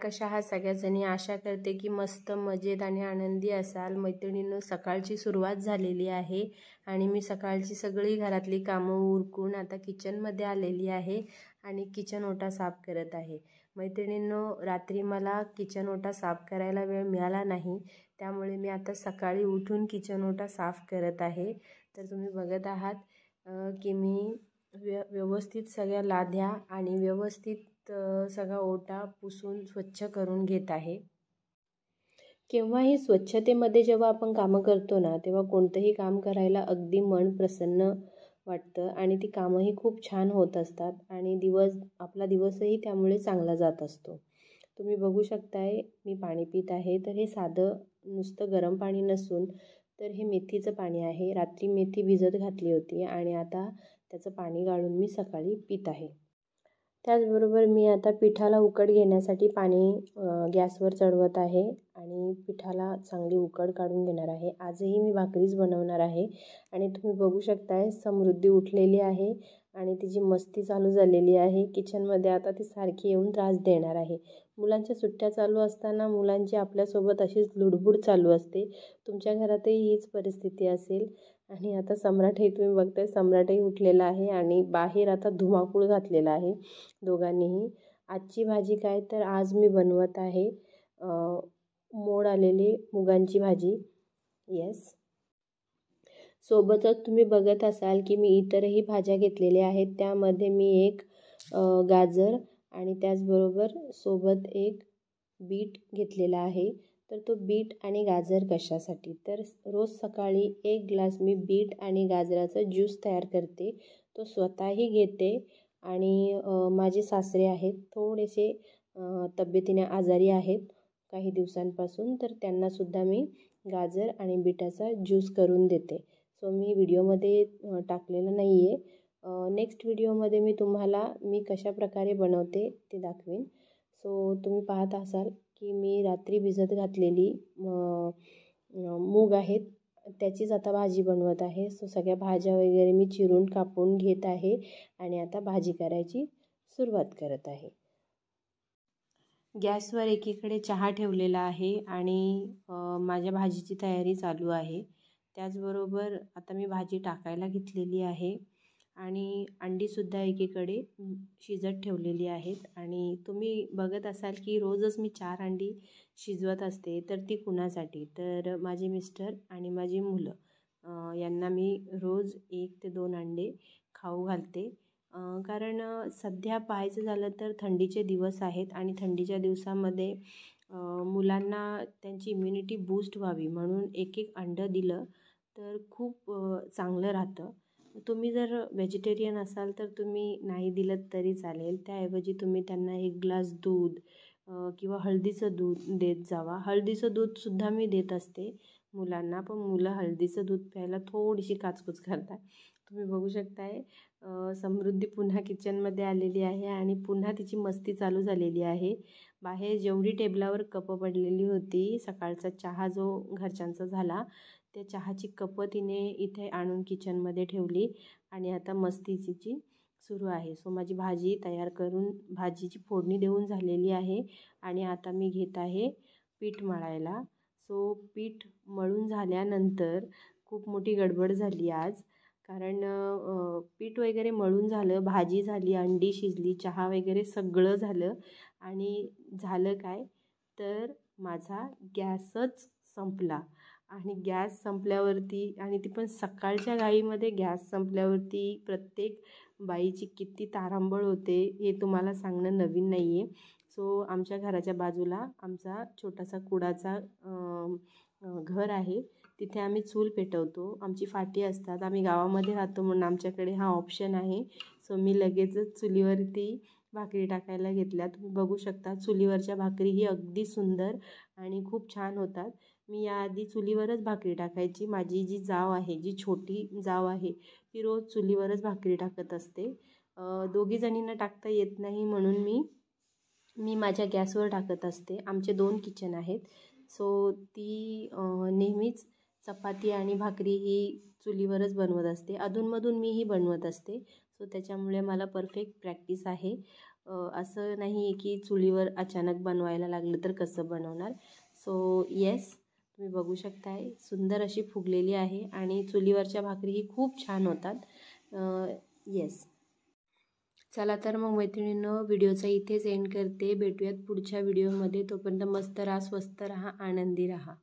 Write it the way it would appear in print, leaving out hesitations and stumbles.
कशा आहात सगळ्याजणी? आशा करते की मस्त मजेत आणि आनंदी असाल। मैत्रिणींनो, सकाळची सुरुवात झालेली आहे आणि मी सकाळची सगळी घरातली कामं उरकून आता किचनमध्ये आलेली आहे आणि किचन ओटा साफ करत आहे। मैत्रिणींनो, रात्री मला किचन ओटा साफ करायला वेळ मिळाला नाही, त्यामुळे मी आता सकाळी उठून किचन ओटा साफ करत आहे। तर तुम्ही बघत आहात की मी व्यवस्थित सगळ्या लाद्या आणि व्यवस्थित सगळा ओटा पुसून स्वच्छ करून घेत आहे। केव्हाही स्वच्छतेमध्ये जेव्हा आपण कामं करतो ना, तेव्हा कोणतंही काम करायला अगदी मन प्रसन्न वाटतं आणि ती कामंही खूप छान होत असतात आणि आपला दिवसही त्यामुळे चांगला जात असतो। तुम्ही बघू शकताय मी पाणी पित आहे, तर हे साधं नुसतं गरम पाणी नसून तर हे मेथीचं पाणी आहे। रात्री मेथी भिजत घातली होती आणि आता त्याचं पाणी गाळून मी सकाळी पित आहे। त्याचबरोबर मी आता पिठाला उकड घेण्यासाठी पाणी गॅसवर चढवत आहे आणि पिठाला चांगली उकड काढून घेणार आहे। आजही मी भाकरीच बनवणार आहे आणि तुम्ही बघू शकताय समृद्धी उठलेली आहे आणि तिची मस्ती चालू झालेली आहे किचनमध्ये। आता ती सारखी येऊन त्रास देणार आहे। मुलांच्या सुट्ट्या चालू असताना मुलांची आपल्यासोबत अशीच लुडबुड चालू असते। तुमच्या घरातही हीच परिस्थिती असेल आणि आता सम्राटही तुम्ही बघताय, सम्राटही उठलेला आहे आणि बाहेर आता धुमाकूळ घातलेला आहे दोघांनीही। आजची भाजी काय, तर आज मी बनवत आहे मोड आलेली मुगांची भाजी। येस, सोबतच तुम्ही बघत असाल की मी इतरही भाज्या घेतलेल्या आहेत। त्यामध्ये मी एक गाजर आणि त्याचबरोबर सोबत एक बीट घेतलेला आहे। तर तो बीट आणि गाजर कशासाठी, तर रोज सकाळी 1 ग्लास मी बीट आणि गाजराचा ज्यूस तयार करते, तो स्वतःही घेते आणि माझे सासरे आहेत थोडेसे तब्येतीने आजारी आहेत काही दिवसांपासून, तर त्यांनासुद्धा मी गाजर आणि बीटाचा ज्यूस करून देते। सो मी व्हिडिओमध्ये टाकलेलं नाही आहे, नेक्स्ट व्हिडिओमध्ये मी तुम्हाला मी कशा प्रकारे बनवते ते दाखवेन। सो तुम्ही पाहत असाल की मी रात्री भिजत घातलेली मूग आहेत, त्याचीच आता भाजी बनवत आहे। सो सगळ्या भाज्या वगैरे मी चिरून कापून घेत आहे आणि आता भाजी करायची सुरुवात करत आहे। गॅसवर एकीकडे चहा ठेवलेला आहे आणि माझ्या भाजीची तयारी चालू आहे। त्याचबरोबर आता मी भाजी टाकायला घेतलेली आहे आणि अंडीसुद्धा एकीकडे शिजत ठेवलेली आहेत। आणि तुम्ही बघत असाल की रोजच मी 4 अंडी शिजवत असते, तर ती कुणासाठी, तर माझे मिस्टर आणि माझी मुलं यांना मी रोज 1 ते 2 अंडे खाऊ घालते। कारण सध्या पाहायचं झालं तर थंडीचे दिवस आहेत आणि थंडीच्या दिवसामध्ये मुलांना त्यांची इम्युनिटी बूस्ट व्हावी म्हणून 1-1 अंडं दिलं तर खूप चांगलं राहतं। तुम्ही जर व्हेजिटेरियन असाल तर तुम्ही नाही दिलं तरी चालेल, त्याऐवजी तुम्ही त्यांना 1 ग्लास दूध किंवा हळदीचं दूध देत जावा। हळदीचं दूधसुद्धा मी देत असते मुलांना, पण मुलं हळदीचं दूध प्यायला थोडीशी काचकूच करतात। तुम्ही बघू शकताय समृद्धी पुन्हा किचनमध्ये आलेली आहे आणि पुन्हा तिची मस्ती चालू झालेली आहे। बाहेर जेवढी टेबलावर कपं पडलेली होती, सकाळचा चहा जो घरच्यांचा झाला, त्या चहाची कपं तिने इथे आणून किचनमध्ये ठेवली आणि आता मस्ती तिची सुरू आहे। सो माझी भाजी तयार करून भाजीची फोडणी देऊन झालेली आहे आणि आता मी घेत आहे पीठ मळायला। सो पीठ मळून झाल्यानंतर खूप मोठी गडबड झाली आज, कारण पीठ वगैरे मळून झालं, भाजी झाली, अंडी शिजली, चहा वगैरे सगळं झालं आणि झालं काय, तर माझा गॅसच संपला। आणि गॅस संपल्यावरती, आणि ती पण सकाळच्या घाईमध्ये गॅस संपल्यावरती प्रत्येक बाईची किती तारांबळ होते हे तुम्हाला सांगणं नवीन नाही आहे। सो आमच्या घराच्या बाजूला आमचा छोटासा कुडाचा घर आहे, तिथे आम्ही चूल पेटवतो। आमची फाटी असतात, आम्ही गावामध्ये राहतो म्हणून आमच्याकडे हा ऑप्शन आहे। सो मी लगेचच चुलीवरती भाकरी टाकायला घेतल्या। तुम्ही बघू शकता चुलीवरच्या भाकरी ही अगदी सुंदर आणि खूप छान होतात। मी याआधी चुलीवरच भाकरी टाकायची। माझी जी जाव आहे, जी छोटी जाव आहे, ती रोज चुलीवरच भाकरी टाकत असते। दोघी जणींना टाकता येत नाही म्हणून मी माझ्या गॅसवर टाकत असते। आमचे 2 किचन आहेत, सो ती नेहमीच चपाती आणि भाकरी ही चुलीवरच बनवत असते। अधूनमधून मीही बनवत असते, सो त्याच्यामुळे मला परफेक्ट प्रॅक्टिस आहे। असं नाही आहे की चुलीवर अचानक बनवायला लागलं तर कसं बनवणार. सो येस, तुम्ही बघू शकताय सुंदर अशी फुगलेली आहे आणि चुलीवरच्या भाकरीही खूप छान होतात. येस, चला तर मग मैत्रिणींनो, व्हिडिओचा इथेच एंड करते. भेटूयात पुढच्या व्हिडिओमध्ये. तोपर्यंत मस्त राहा, स्वस्त राहा, आनंदी राहा.